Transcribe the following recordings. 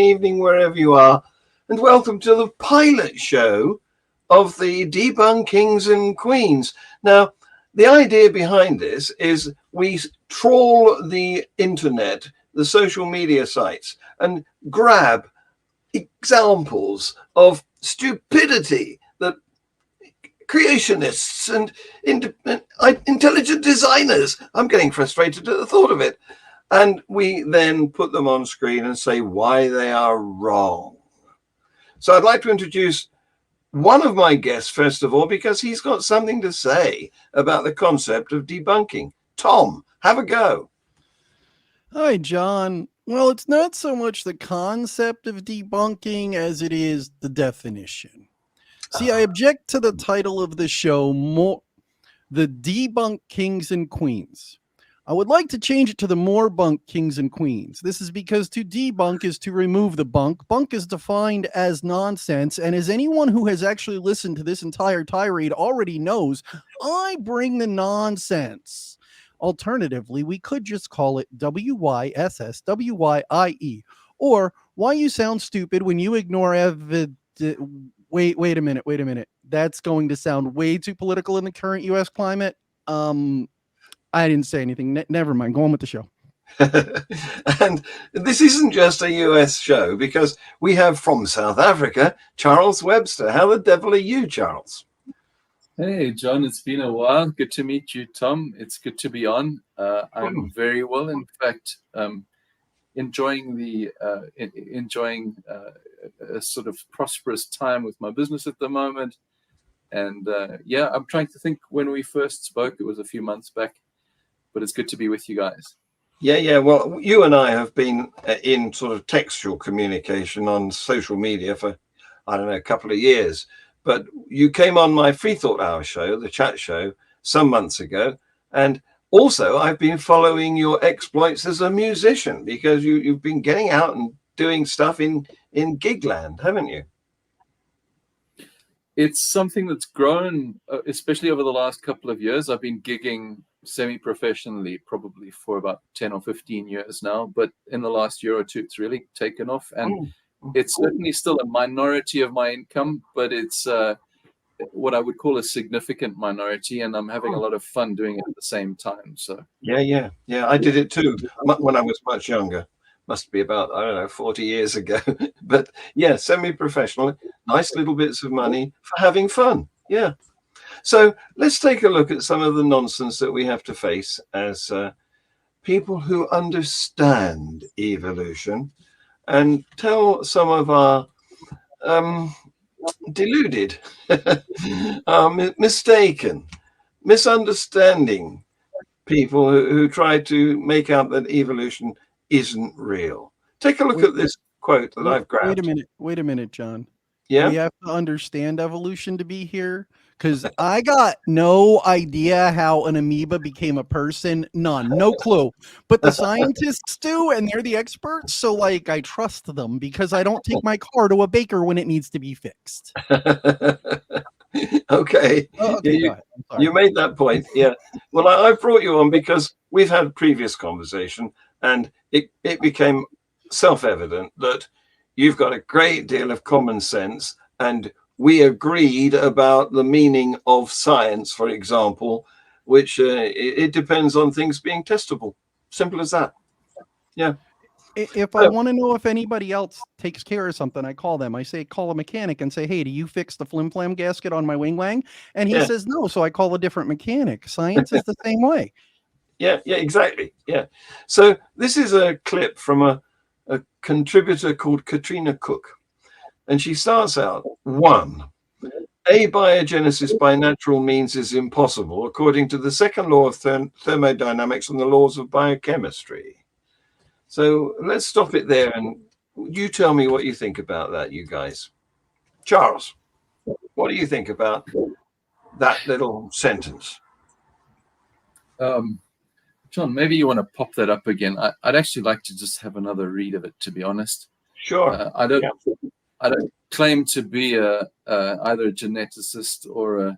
evening wherever you are, and welcome to the pilot show of the DebunKINGS and QUEENS. Now, the idea behind this is we trawl the internet, the social media sites, and grab examples of stupidity that creationists and intelligent designers, I'm getting frustrated at the thought of it, and we then put them on screen and say why they are wrong. So I'd like to introduce one of my guests, first of all, because he's got something to say about the concept of debunking. Tom, have a go. Hi, John. Well, it's not so much the concept of debunking as it is the definition. See, I object to the title of the show more, the Debunk Kings and Queens. I would like to change it to the More Bunk Kings and Queens. This is because to debunk is to remove the bunk. Bunk is defined as nonsense, and as anyone who has actually listened to this entire tirade already knows, I bring the nonsense. Alternatively, we could just call it WYSSWYIE, or Why You Sound Stupid When You Ignore Evidence. Wait a minute. That's going to sound way too political in the current U.S. climate. I didn't say anything. Never mind. Go on with the show. And this isn't just a US show, because we have from South Africa, Charles Webster. How the devil are you, Charles? Hey, John, it's been a while. Good to meet you, Tom. It's good to be on. I'm very well. In fact, enjoying a sort of prosperous time with my business at the moment. And yeah, I'm trying to think when we first spoke. It was a few months back, but it's good to be with you guys. Yeah. Well, you and I have been in sort of textual communication on social media for, I don't know, a couple of years. But you came on my Free Thought Hour show, the chat show, some months ago. And also, I've been following your exploits as a musician, because you've been getting out and doing stuff in gigland, haven't you? It's something that's grown, especially over the last couple of years. I've been gigging semi-professionally probably for about 10 or 15 years now, but in the last year or two, it's really taken off. And it's certainly still a minority of my income, but it's what I would call a significant minority, and I'm having a lot of fun doing it at the same time. So Yeah. I did it too when I was much younger. Must be about, I don't know, 40 years ago. But yeah, semi-professional, nice little bits of money for having fun. Yeah. So let's take a look at some of the nonsense that we have to face as people who understand evolution, and tell some of our deluded, mistaken, misunderstanding people who try to make out that evolution isn't real. Take a look at this quote that I've grabbed. Wait a minute, John. Yeah. We have to understand evolution to be here, because I got no idea how an amoeba became a person. None. No clue. But the scientists do, and they're the experts. So, like, I trust them because I don't take my car to a baker when it needs to be fixed. Okay. Okay, you made that point. Yeah. Well, I brought you on because we've had previous conversation, and it became self-evident that you've got a great deal of common sense, and we agreed about the meaning of science, for example, which it depends on things being testable. Simple as that. Yeah. If I want to know if anybody else takes care of something, I call them. I say, call a mechanic and say, hey, do you fix the flim flam gasket on my wing wang? And he says no, so I call a different mechanic. Science is the same way. Yeah, exactly. Yeah. So this is a clip from a contributor called Katrina Cook. And she starts out, 1, abiogenesis by natural means is impossible according to the second law of thermodynamics and the laws of biochemistry. So let's stop it there, and you tell me what you think about that, you guys. Charles, what do you think about that little sentence? John, maybe you want to pop that up again. I'd actually like to just have another read of it, to be honest. Sure. I don't claim to be either a geneticist or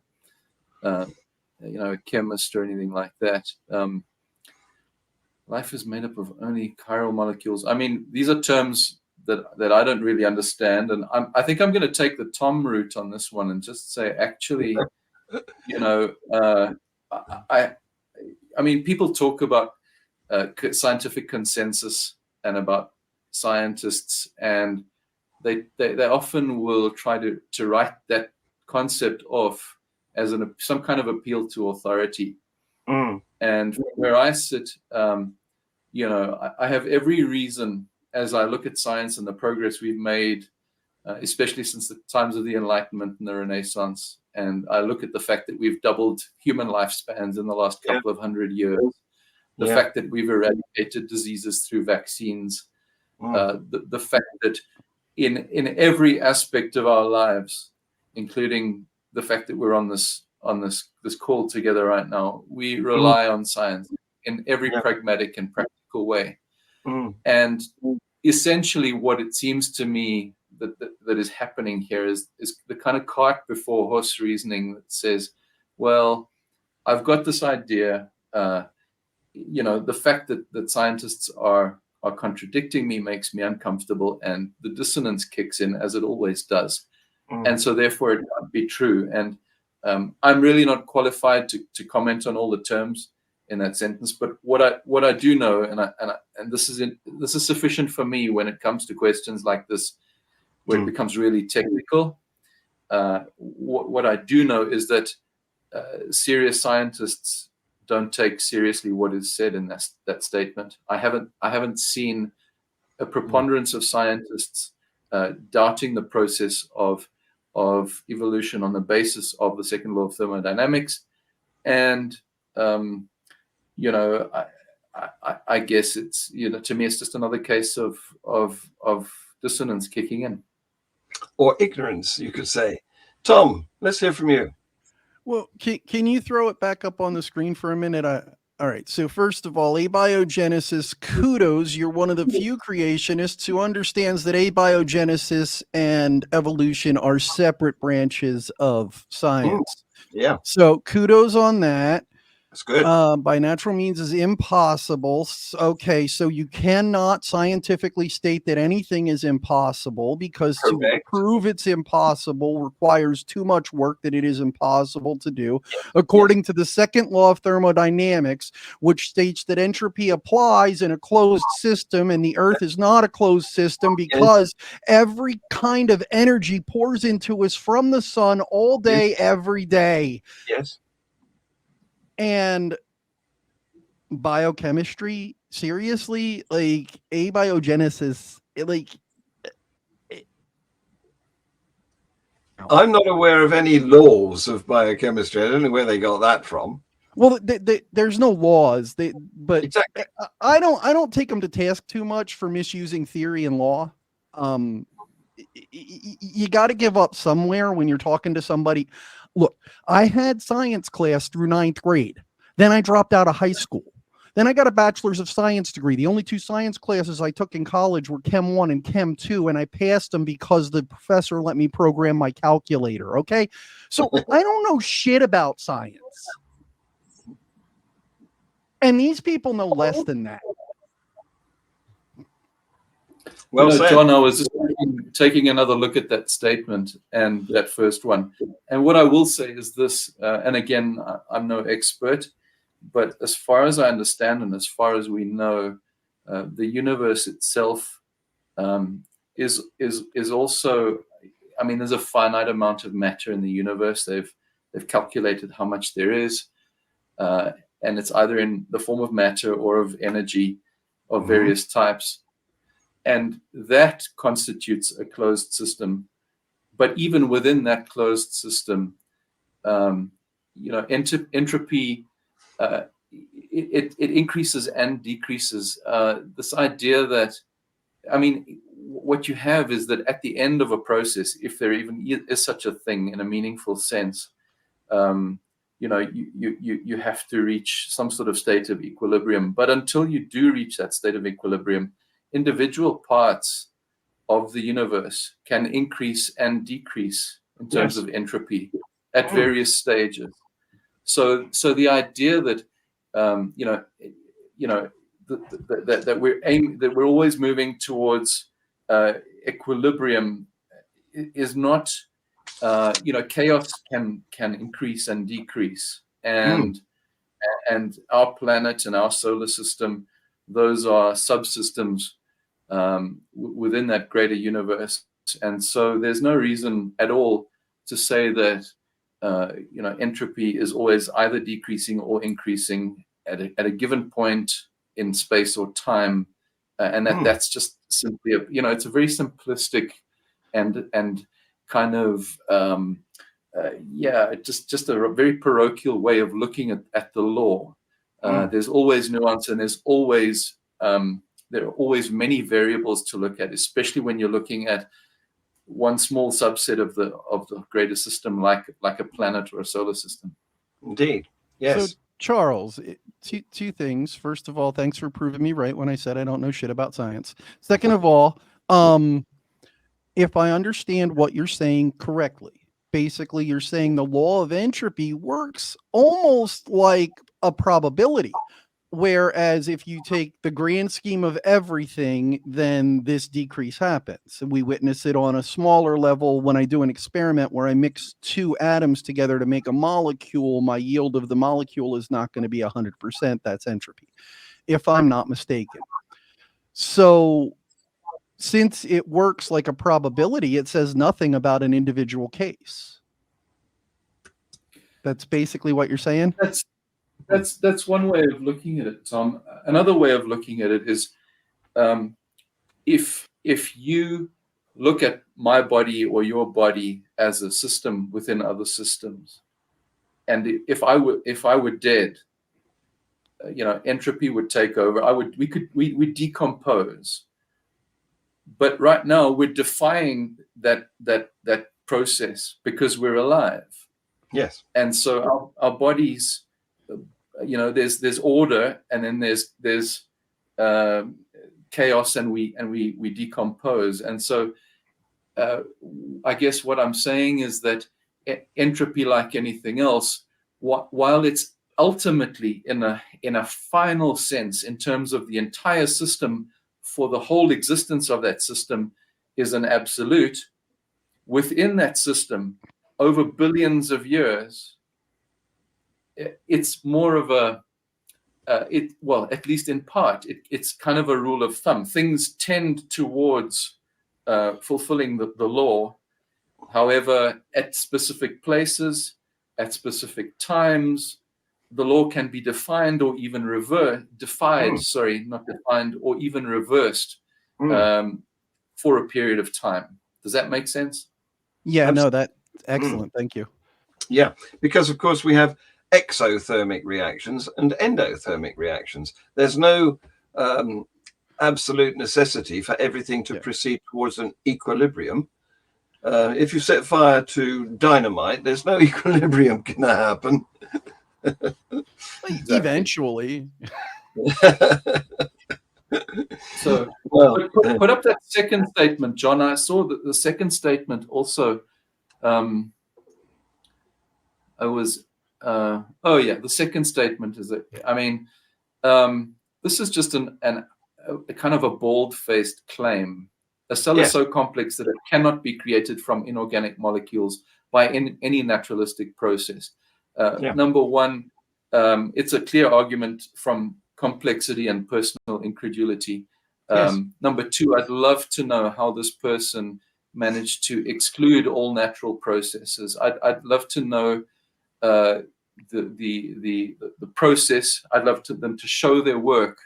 a chemist or anything like that. Life is made up of only chiral molecules. I mean, these are terms that I don't really understand. And I think I'm going to take the Tom route on this one and just say, actually, I mean, people talk about scientific consensus and about scientists, and they often will try to write that concept off as some kind of appeal to authority. And where I sit, I have every reason, as I look at science and the progress we've made, especially since the times of the Enlightenment and the Renaissance, and I look at the fact that we've doubled human lifespans in the last couple of 100 years, the fact that we've eradicated diseases through vaccines, the fact that in every aspect of our lives, including the fact that we're on this call together right now, we rely on science in every pragmatic and practical way. And essentially what it seems to me that is happening here is the kind of cart before horse reasoning that says, well, I've got this idea, the fact that scientists are contradicting me makes me uncomfortable, and the dissonance kicks in, as it always does. And so therefore it can't be true. And I'm really not qualified to comment on all the terms in that sentence, but what I do know, and this is sufficient for me when it comes to questions like this, where it becomes really technical. What I do know is that serious scientists don't take seriously what is said in that statement. I haven't seen a preponderance of scientists doubting the process of evolution on the basis of the second law of thermodynamics, and I guess it's to me it's just another case of dissonance kicking in, or ignorance, you could say. Tom, let's hear from you. Well, can you throw it back up on the screen for a minute? All right. So first of all, abiogenesis, kudos. You're one of the few creationists who understands that abiogenesis and evolution are separate branches of science. Yeah. So kudos on that. That's good. By natural means is impossible. Okay, so you cannot scientifically state that anything is impossible, because to prove it's impossible requires too much work that it is impossible to do, according to the second law of thermodynamics, which states that entropy applies in a closed system, and the Earth is not a closed system because every kind of energy pours into us from the sun all day, every day. Yes. And biochemistry, seriously, like abiogenesis, I'm not aware of any laws of biochemistry. I don't know where they got that from. Well, there's no laws. But exactly. I don't take them to task too much for misusing theory and law. You got to give up somewhere when you're talking to somebody. Look, I had science class through 9th grade. Then I dropped out of high school. Then I got a bachelor's of science degree. The only two science classes I took in college were Chem 1 and Chem 2, and I passed them because the professor let me program my calculator, okay? So I don't know shit about science. And these people know less than that. Well said. John, I was just taking another look at that statement and that first one. And what I will say is this, and again, I'm no expert, but as far as I understand and as far as we know, the universe itself is also, I mean, there's a finite amount of matter in the universe. They've calculated how much there is, and it's either in the form of matter or of energy of various types. And that constitutes a closed system. But even within that closed system, entropy, it increases and decreases. This idea that, I mean, what you have is that at the end of a process, if there even is such a thing in a meaningful sense, you have to reach some sort of state of equilibrium. But until you do reach that state of equilibrium, individual parts of the universe can increase and decrease in terms of entropy at various stages. So the idea that that we're always moving towards equilibrium is not, chaos can increase and decrease, and our planet and our solar system, those are subsystems within that greater universe. And so there's no reason at all to say that entropy is always either decreasing or increasing at a given point in space or time, and that's just simply it's a very simplistic and kind of just a very parochial way of looking at the law. There's always nuance, and there's always there are always many variables to look at, especially when you're looking at one small subset of the greater system, like a planet or a solar system. Indeed, yes. So Charles, two things. First of all, thanks for proving me right when I said I don't know shit about science. Second of all, if I understand what you're saying correctly, basically you're saying the law of entropy works almost like a probability. Whereas if you take the grand scheme of everything, then this decrease happens. We witness it on a smaller level when I do an experiment where I mix two atoms together to make a molecule. My yield of the molecule is not going to be 100%. That's entropy, if I'm not mistaken. So since it works like a probability, it says nothing about an individual case. That's basically what you're saying? That's one way of looking at it, Tom. Another way of looking at it is, if you look at my body or your body as a system within other systems, and if I were dead, entropy would take over. We decompose. But right now we're defying that process because we're alive. Yes. And so our bodies, there's order, and then there's chaos, and we decompose. And so I guess what I'm saying is that entropy, like anything else, while it's ultimately in a final sense, in terms of the entire system, for the whole existence of that system, is an absolute, within that system over billions of years, it's more of a at least in part, it's kind of a rule of thumb. Things tend towards fulfilling the law. However, at specific places, at specific times, the law can be defined or even or even reversed for a period of time. Does that make sense? Yeah, no, that's excellent. Thank you. Yeah, because of course we have exothermic reactions and endothermic reactions. There's no absolute necessity for everything to proceed towards an equilibrium. If you set fire to dynamite, there's no equilibrium going to happen. Exactly. Eventually. So put up that second statement, John. I saw that the second statement also. The second statement is that, this is just a kind of a bald-faced claim. A cell is so complex that it cannot be created from inorganic molecules by any naturalistic process. Number one, it's a clear argument from complexity and personal incredulity. Number two, I'd love to know how this person managed to exclude all natural processes. I'd love to know the process. I'd love them to show their work,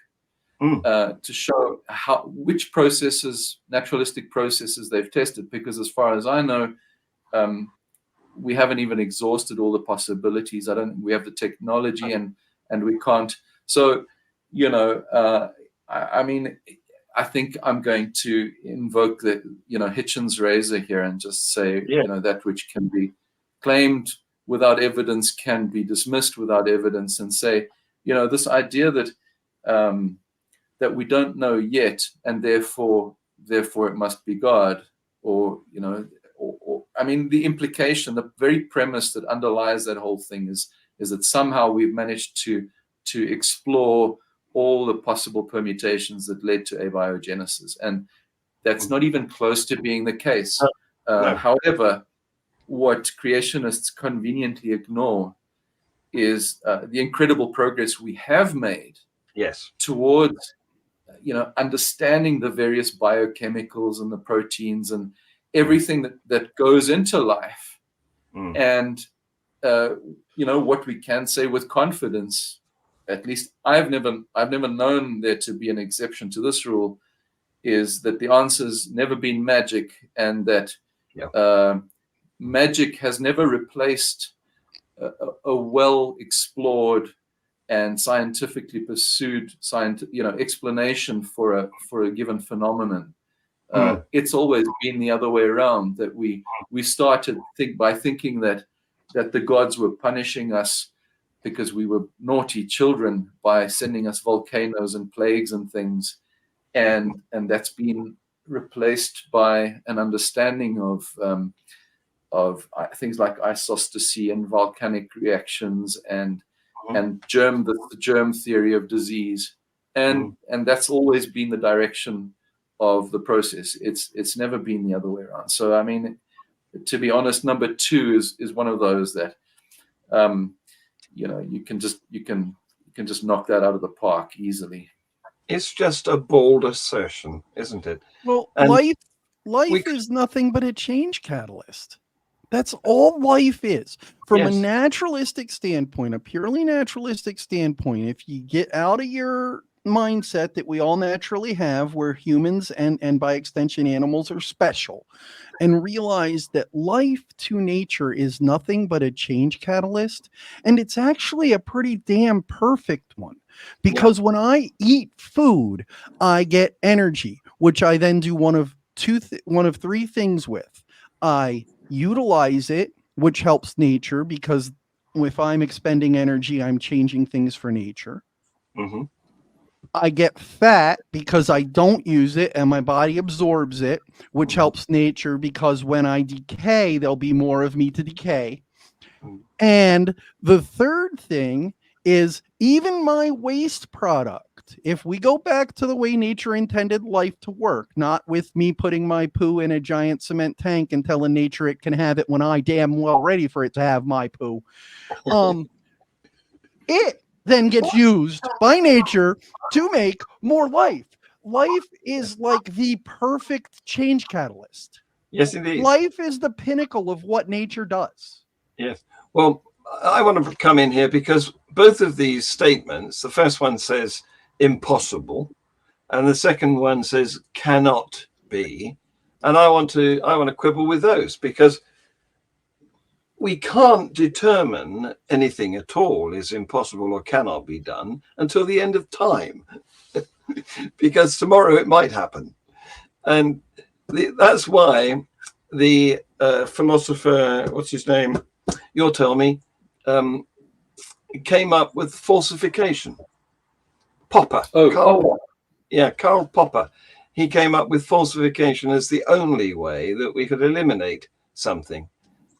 to show which processes, naturalistic processes, they've tested. Because as far as I know, we haven't even exhausted all the possibilities. I don't think we have the technology, and we can't. So, I think I'm going to invoke the Hitchens razor here and just say, that which can be claimed without evidence can be dismissed without evidence, and say, this idea that that we don't know yet, and therefore it must be God, or the implication, the very premise that underlies that whole thing is that somehow we've managed to explore all the possible permutations that led to abiogenesis. And That's not even close to being the case. No. However, what creationists conveniently ignore is the incredible progress we have made towards understanding the various biochemicals and the proteins and everything that goes into life. And what we can say with confidence, at least I've never known there to be an exception to this rule, is that the answer's never been magic, and that magic has never replaced a well-explored and scientifically pursued explanation for a given phenomenon. It's always been the other way around, that we started by thinking that the gods were punishing us because we were naughty children by sending us volcanoes and plagues and things, and that's been replaced by an understanding of things like isostasy and volcanic reactions and the germ theory of disease, and that's always been the direction of the process. It's never been the other way around. So I mean, to be honest, number 2 is one of those that you can just knock that out of the park easily. It's just a bold assertion, isn't it? Well, life is nothing but a change catalyst. That's all life is. From a naturalistic standpoint, a purely naturalistic standpoint, if you get out of your mindset that we all naturally have, where humans and by extension animals are special, and realize that life to nature is nothing but a change catalyst, and it's actually a pretty damn perfect one, because when I eat food, I get energy, which I then do one of 3 things with. I utilize it, which helps nature, because if I'm expending energy, I'm changing things for nature. I get fat because I don't use it and my body absorbs it, which helps nature, because when I decay, there'll be more of me to decay. And the third thing is even my waste product. If we go back to the way nature intended life to work, not with me putting my poo in a giant cement tank and telling nature it can have it when I damn well ready for it to have my poo, it then gets used by nature to make more life. Life is like the perfect change catalyst. Yes, indeed. Life is the pinnacle of what nature does. Yes. Well, I want to come in here because both of these statements, the first one says impossible, and the second one says cannot be. And I want to quibble with those, because we can't determine anything at all is impossible or cannot be done until the end of time, because tomorrow it might happen. And that's why the philosopher, what's his name? You'll tell me, came up with falsification. Popper. Karl Popper. He came up with falsification as the only way that we could eliminate something.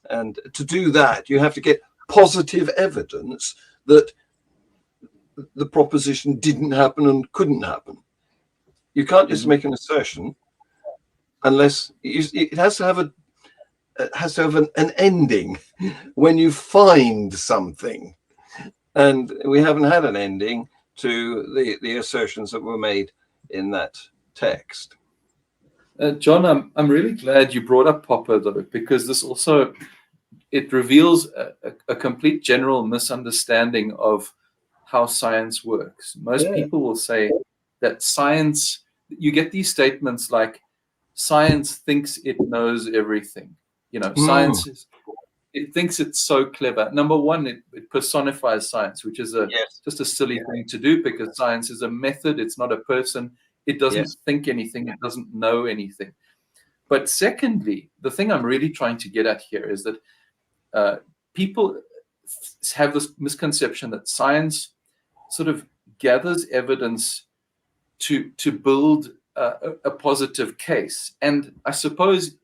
And to do that, you have to get positive evidence that the proposition didn't happen and couldn't happen. You can't just make an assertion unless it has to have an ending when you find something. And we haven't had an ending to the assertions that were made in that text. John, I'm really glad you brought up Popper, though, because this also, it reveals a complete general misunderstanding of how science works. Most people will say that science, you get these statements like, science thinks it knows everything. Science it thinks it's so clever. Number one, it personifies science, which is just a silly thing to do, because science is a method. It's not a person. It doesn't think anything. It doesn't know anything. But secondly, the thing I'm really trying to get at here is that people have this misconception that science sort of gathers evidence to build a positive case. And I suppose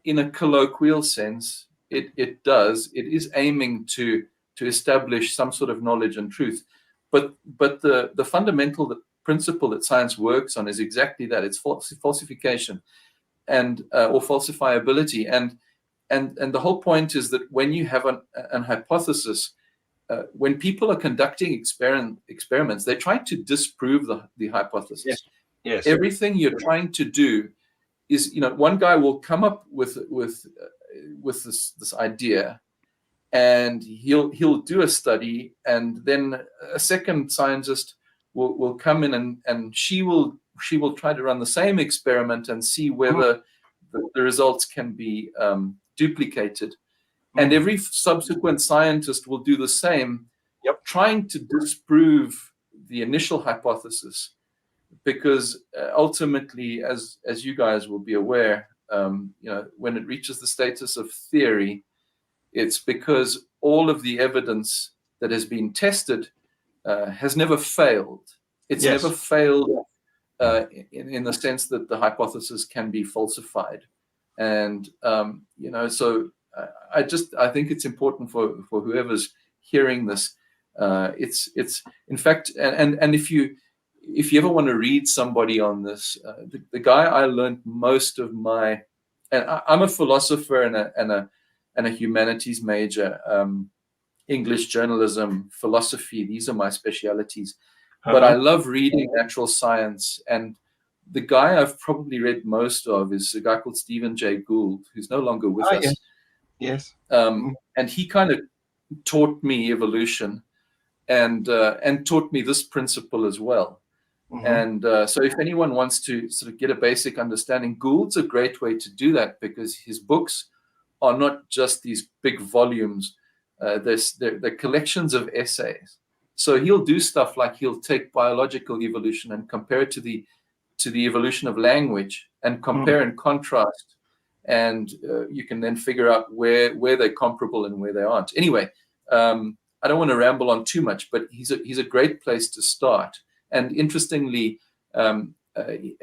in a colloquial sense, it does. It is aiming to establish some sort of knowledge and truth. But the fundamental principle that science works on is exactly that. It's falsification and or falsifiability. And the whole point is that when you have an hypothesis, when people are conducting experiments, they're trying to disprove the hypothesis. Yes. Yes. Everything you're trying to do is, one guy will come up with this idea, and he'll do a study, and then a second scientist will come in, and she will try to run the same experiment and see whether the results can be duplicated. And every subsequent scientist will do the same, trying to disprove the initial hypothesis, because ultimately, as you guys will be aware, when it reaches the status of theory, it's because all of the evidence that has been tested has never failed. It's never failed in the sense that the hypothesis can be falsified. And so I think it's important for whoever's hearing this. It's in fact, and if you ever want to read somebody on this, the guy I learned most of my, and I'm a philosopher and a humanities major, English journalism, philosophy. These are my specialities. But I love reading natural science, and the guy I've probably read most of is a guy called Stephen Jay Gould, who's no longer with us. Yes. And he kind of taught me evolution, and taught me this principle as well. And so if anyone wants to sort of get a basic understanding, Gould's a great way to do that, because his books are not just these big volumes. They're collections of essays. So he'll do stuff like he'll take biological evolution and compare it to the evolution of language, and compare and contrast. And you can then figure out where they're comparable and where they aren't. Anyway, I don't want to ramble on too much, but he's a great place to start. And interestingly,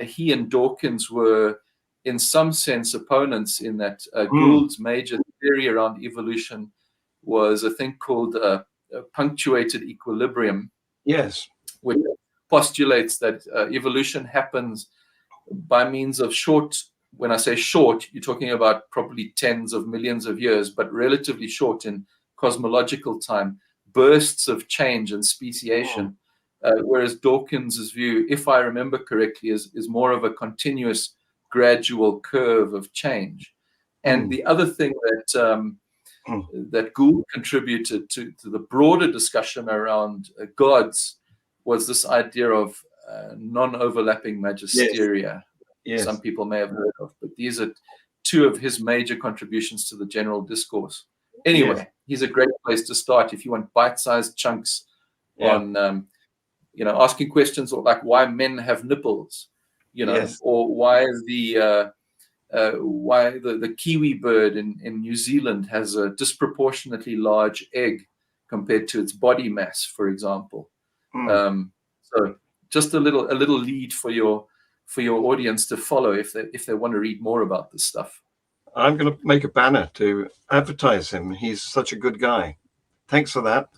he and Dawkins were, in some sense, opponents, in that Gould's major theory around evolution was a thing called punctuated equilibrium. Yes. Which postulates that evolution happens by means of short, when I say short, you're talking about probably tens of millions of years, but relatively short in cosmological time, bursts of change and speciation. Whereas Dawkins's view, if I remember correctly, is more of a continuous, gradual curve of change. And the other thing that Gould contributed to the broader discussion around gods was this idea of non-overlapping magisteria. Yes. Some people may have heard of, but these are two of his major contributions to the general discourse. Anyway, he's a great place to start if you want bite-sized chunks on asking questions like why men have nipples, or why the kiwi bird in New Zealand has a disproportionately large egg compared to its body mass, for example. So just a little lead for your audience to follow if they want to read more about this stuff. I'm going to make a banner to advertise him. He's such a good guy. Thanks for that.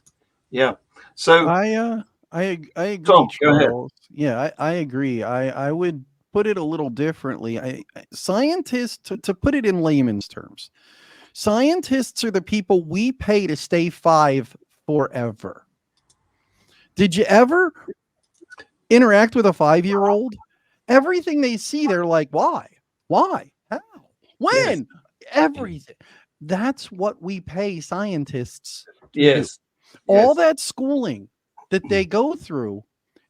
Yeah. So I agree, Tom, Charles. go ahead. Yeah, I agree. I would put it a little differently. Scientists, to put it in layman's terms, scientists are the people we pay to stay 5 forever. Did you ever interact with a 5-year-old? Everything they see, they're like, why? How? When? Everything. That's what we pay scientists to do. All that schooling that they go through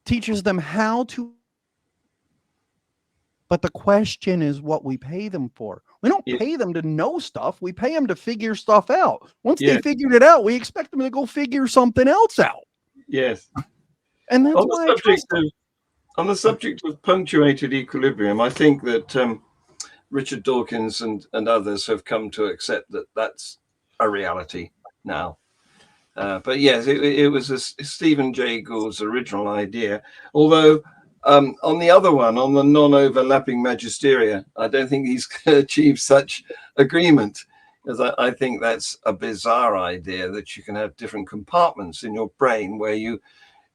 teaches them how to. But the question is what we pay them for. We don't pay them to know stuff. We pay them to figure stuff out. Once they figured it out, we expect them to go figure something else out. Yes. And that's why on the subject of punctuated equilibrium, I think that Richard Dawkins and others have come to accept that that's a reality now. But yes, it was Stephen Jay Gould's original idea. Although on the other one, on the non-overlapping magisteria, I don't think he's achieved such agreement, because I think that's a bizarre idea that you can have different compartments in your brain where you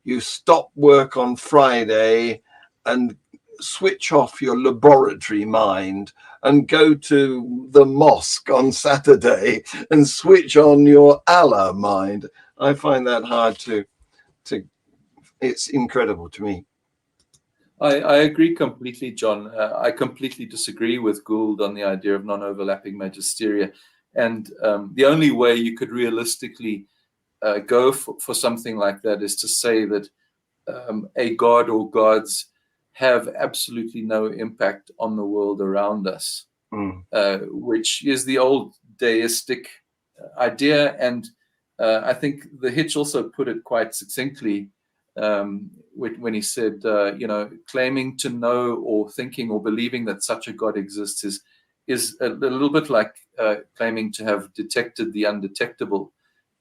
you stop work on Friday and switch off your laboratory mind and go to the mosque on Saturday and switch on your Allah mind. I find that hard to it's incredible to me. I agree completely, John. I completely disagree with Gould on the idea of non-overlapping magisteria. And the only way you could realistically go for something like that is to say that a god or gods have absolutely no impact on the world around us, which is the old deistic idea. And I think the Hitch also put it quite succinctly when he said, claiming to know or thinking or believing that such a God exists is a little bit like claiming to have detected the undetectable.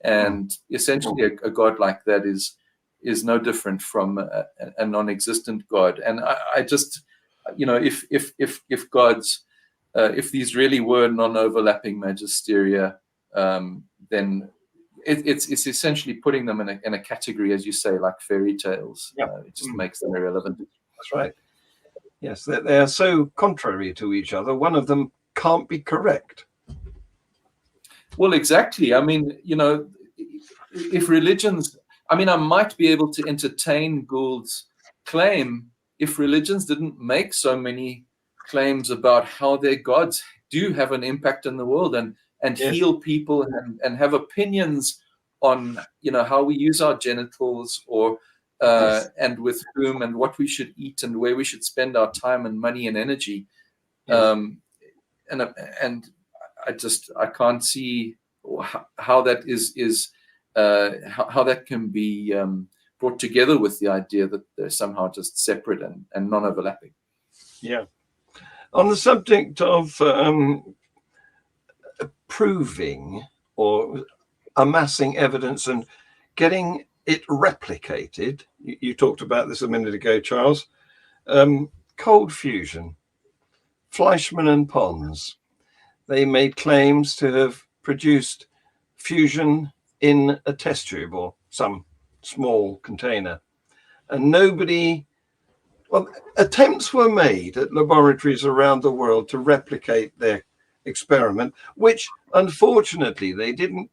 And essentially a God like that is no different from a non-existent God. And I just, if gods, if these really were non-overlapping magisteria, then it's essentially putting them in a category, as you say, like fairy tales. It just makes them irrelevant. That's right. Yes, they are so contrary to each other. One of them can't be correct. Well, exactly. I mean, if religions, I might be able to entertain Gould's claim if religions didn't make so many claims about how their gods do have an impact in the world and yes, heal people and have opinions on, how we use our genitals or yes, and with whom and what we should eat and where we should spend our time and money and energy. Yes. And I can't see how that is how that can be brought together with the idea that they're somehow just separate and non-overlapping. Yeah. On the subject of proving or amassing evidence and getting it replicated, you talked about this a minute ago, Charles. Cold fusion, Fleischmann and Pons, they made claims to have produced fusion in a test tube or some small container. And attempts were made at laboratories around the world to replicate their experiment, which unfortunately they didn't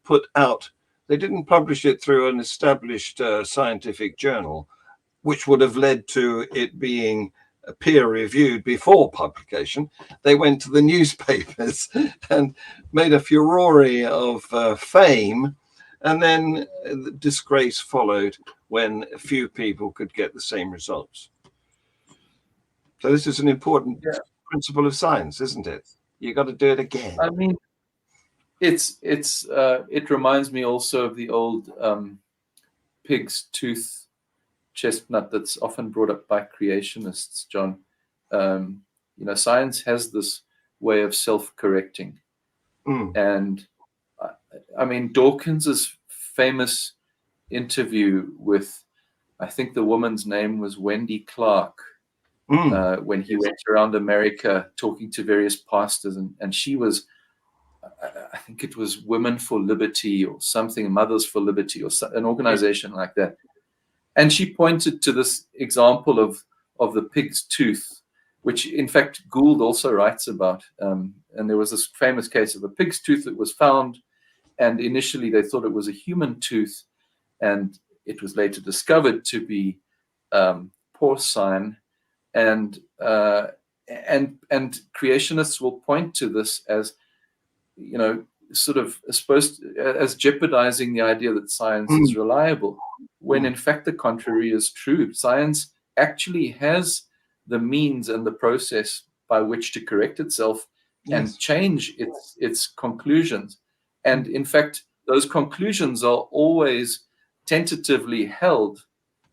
publish it through an established scientific journal, which would have led to it being peer reviewed before publication. They went to the newspapers and made a furore of fame, and then disgrace followed when a few people could get the same results. So this is an important principle of science, isn't it? You got to do it again. It reminds me also of the old pig's tooth chestnut that's often brought up by creationists, John. Science has this way of self-correcting. And Dawkins's famous interview with, I think the woman's name was Wendy Clark, when he went around America talking to various pastors, and she was, I think it was Women for Liberty or something, Mothers for Liberty or an organization like that. And she pointed to this example of the pig's tooth, which in fact Gould also writes about. And there was this famous case of a pig's tooth that was found, and initially they thought it was a human tooth, and it was later discovered to be porcine. And creationists will point to this as, sort of as jeopardizing the idea that science is reliable, when in fact the contrary is true. Science actually has the means and the process by which to correct itself and change its conclusions. And in fact, those conclusions are always tentatively held,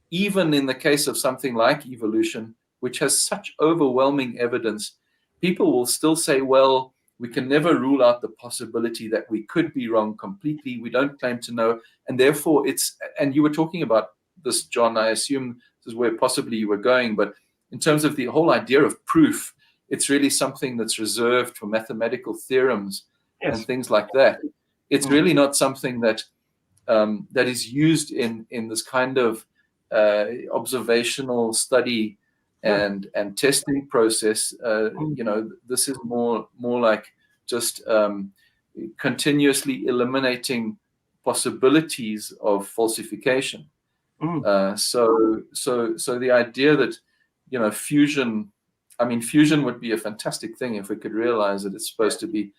even in the case of something like evolution, which has such overwhelming evidence. People will still say, well, we can never rule out the possibility that we could be wrong completely. We don't claim to know. And therefore and you were talking about this, John, I assume this is where possibly you were going, but in terms of the whole idea of proof, it's really something that's reserved for mathematical theorems and things like that. It's really not something that that is used in this kind of observational study and testing process, this is more like just continuously eliminating possibilities of falsification. So the idea that fusion would be a fantastic thing if we could realize that it's supposed to be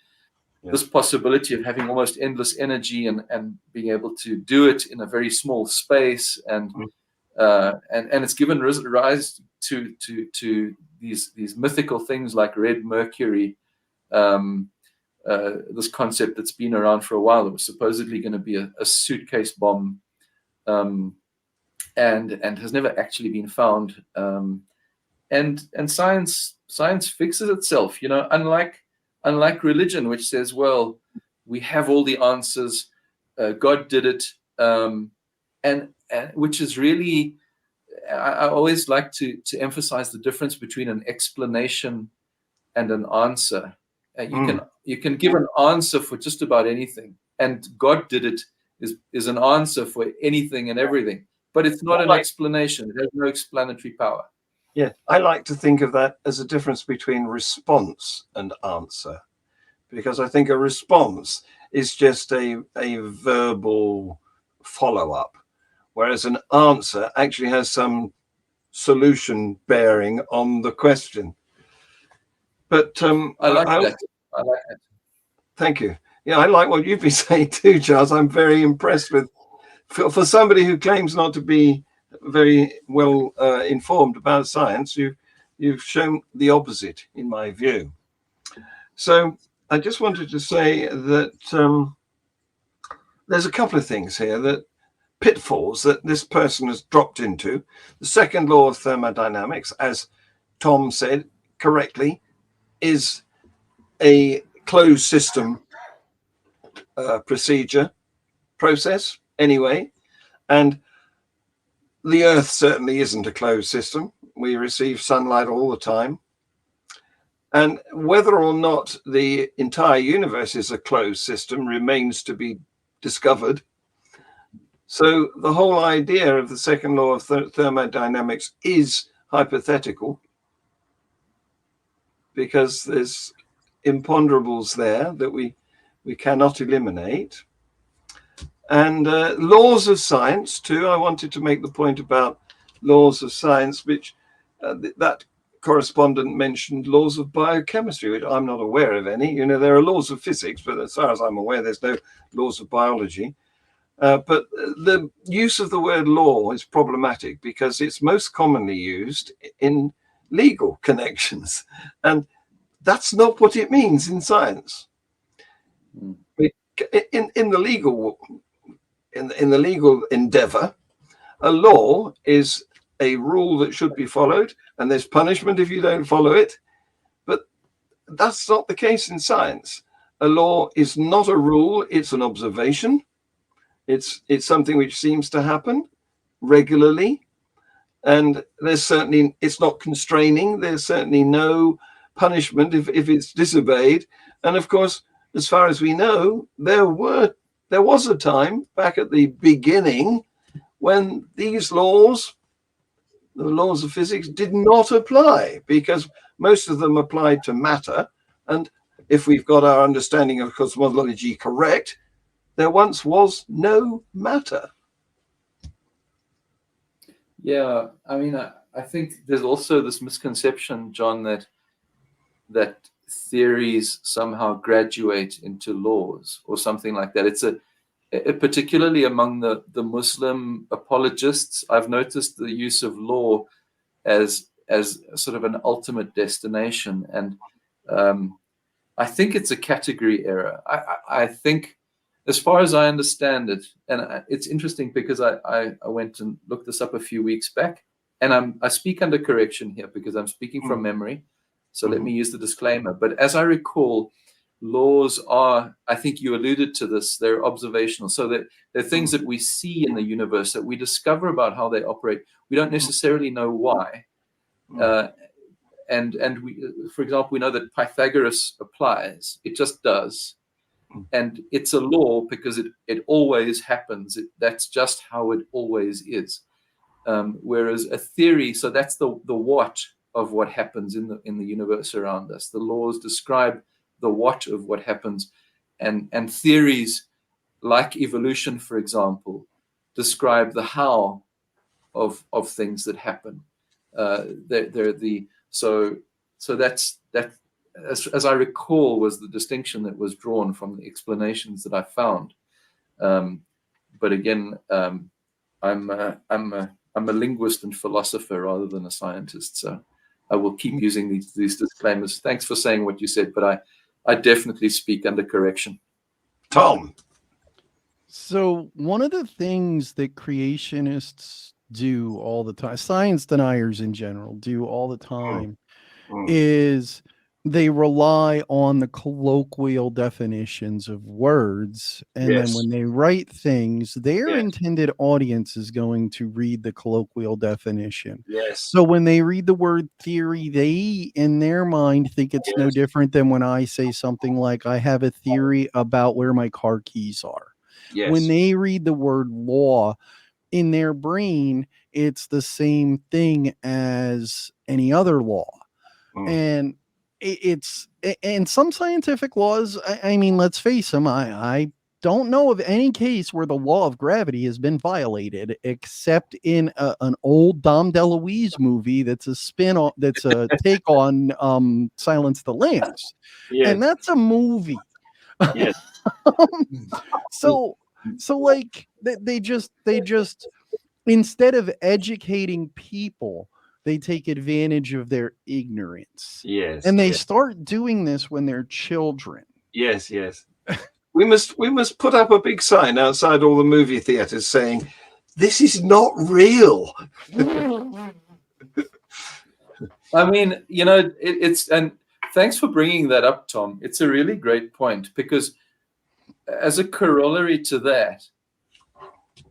this possibility of having almost endless energy and being able to do it in a very small space, and it's given rise to these mythical things like red mercury, this concept that's been around for a while that was supposedly going to be a suitcase bomb, and has never actually been found. And science fixes itself, unlike religion, which says, well, we have all the answers, God did it, and which is really, I always like to emphasize the difference between an explanation and an answer. You can give an answer for just about anything, and God did it is an answer for anything and everything, but it's not an explanation. It has no explanatory power. Yeah, I like to think of that as a difference between response and answer, because I think a response is just a verbal follow-up, whereas an answer actually has some solution bearing on the question. But I like that. Thank you. Yeah, I like what you've been saying too, Charles. I'm very impressed with, for somebody who claims not to be very well informed about science, you've shown the opposite, in my view. So I just wanted to say that there's a couple of things here, that pitfalls that this person has dropped into. The second law of thermodynamics, as Tom said correctly, is a closed system process anyway, and the Earth certainly isn't a closed system. We receive sunlight all the time. And whether or not the entire universe is a closed system remains to be discovered. So the whole idea of the second law of thermodynamics is hypothetical, because there's imponderables there that we cannot eliminate. And laws of science too. I wanted to make the point about laws of science, which that correspondent mentioned laws of biochemistry, which I'm not aware of any. There are laws of physics, but as far as I'm aware, there's no laws of biology. But the use of the word law is problematic because it's most commonly used in legal connections, and that's not what it means in science. In the legal endeavor, a law is a rule that should be followed, and there's punishment if you don't follow it. But that's not the case in science. A law is not a rule, it's an observation. It's something which seems to happen regularly, and it's not constraining. There's certainly no punishment if it's disobeyed. And of course, as far as we know, there was a time back at the beginning when these laws, the laws of physics, did not apply, because most of them applied to matter. And if we've got our understanding of cosmology correct, there once was no matter. Yeah, I think there's also this misconception, John, that theories somehow graduate into laws or something like that. It's particularly among the Muslim apologists, I've noticed the use of law as sort of an ultimate destination, and I think it's a category error. I think, as far as I understand it, and it's interesting because I went and looked this up a few weeks back, and I speak under correction here because I'm speaking from memory, so let me use the disclaimer. But as I recall, laws are, I think you alluded to this, they're observational. So they're things that we see in the universe, that we discover about how they operate. We don't necessarily know why. And we, for example, we know that Pythagoras applies. It just does. And it's a law because it always happens. That's just how it always is. Whereas a theory, so that's the what of what happens in the universe around us. The laws describe the what of what happens, and theories like evolution, for example, describe the how of things that happen. So that's that. As I recall, was the distinction that was drawn from the explanations that I found. But again, I'm a linguist and philosopher rather than a scientist, so I will keep using these disclaimers. Thanks for saying what you said, but I definitely speak under correction. Tom. So one of the things that creationists do all the time, science deniers in general do all the time, is they rely on the colloquial definitions of words. And then when they write things, their intended audience is going to read the colloquial definition. So when they read the word theory, they, in their mind, think it's no different than when I say something like, I have a theory about where my car keys are. When they read the word law, in their brain, it's the same thing as any other law. And it's some scientific laws. I mean, let's face them. I don't know of any case where the law of gravity has been violated, except in an old Dom DeLuise movie that's a spin-off, that's a take on Silence the Lambs, and that's a movie. So like they just instead of educating people, they take advantage of their ignorance. And they start doing this when they're children. We must put up a big sign outside all the movie theaters saying, this is not real. I mean, you know, it's, and thanks for bringing that up, Tom. It's a really great point, because as a corollary to that,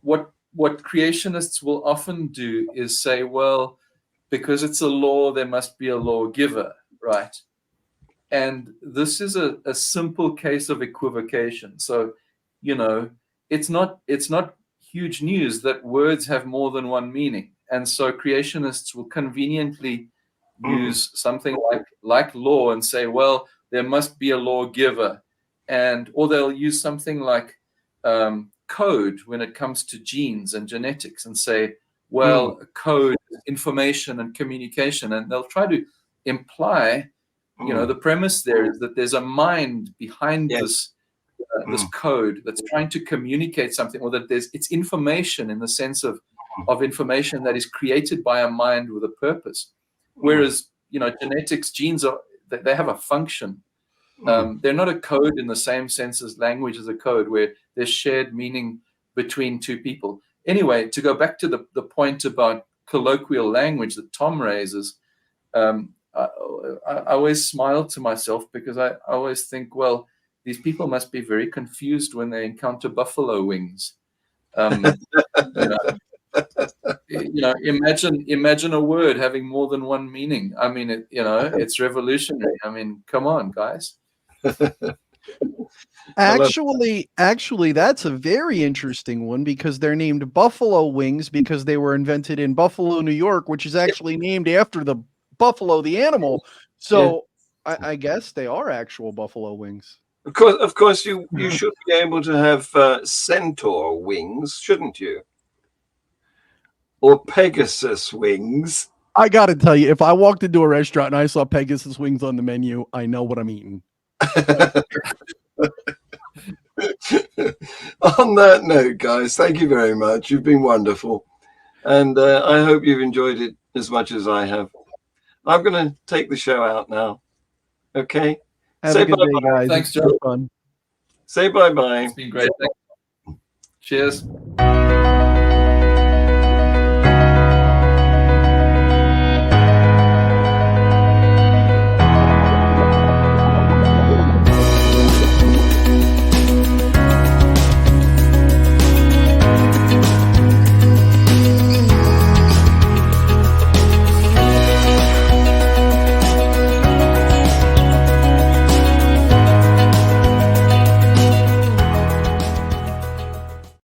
what creationists will often do is say, well, because it's a law, there must be a lawgiver, right? And this is a simple case of equivocation. So, you know, it's not huge news that words have more than one meaning. And so creationists will conveniently use something like law and say, well, there must be a lawgiver. Or they'll use something like code when it comes to genes and genetics and say, well, code, information and communication. And they'll try to imply, you know, the premise there is that there's a mind behind this code that's trying to communicate something, or that it's information in the sense of information that is created by a mind with a purpose. Whereas, you know, genetics, genes they have a function. They're not a code in the same sense as language is a code, where there's shared meaning between two people. Anyway, to go back to the point about colloquial language that Tom raises, I always smile to myself, because I always think, well, these people must be very confused when they encounter buffalo wings. You know, imagine a word having more than one meaning. I mean, it's revolutionary. I mean, come on, guys. Actually, that's a very interesting one, because they're named buffalo wings because they were invented in Buffalo, New York, which is actually named after the buffalo, the animal. So I guess they are actual buffalo wings. Of course, you should be able to have centaur wings, shouldn't you? Or Pegasus wings. I got to tell you, if I walked into a restaurant and I saw Pegasus wings on the menu, I know what I'm eating. On that note, guys, thank you very much. You've been wonderful. And I hope you've enjoyed it as much as I have. I'm going to take the show out now. Okay? Have a good day, guys. Thanks, John. Fun. Say bye-bye. It's been great. Cheers.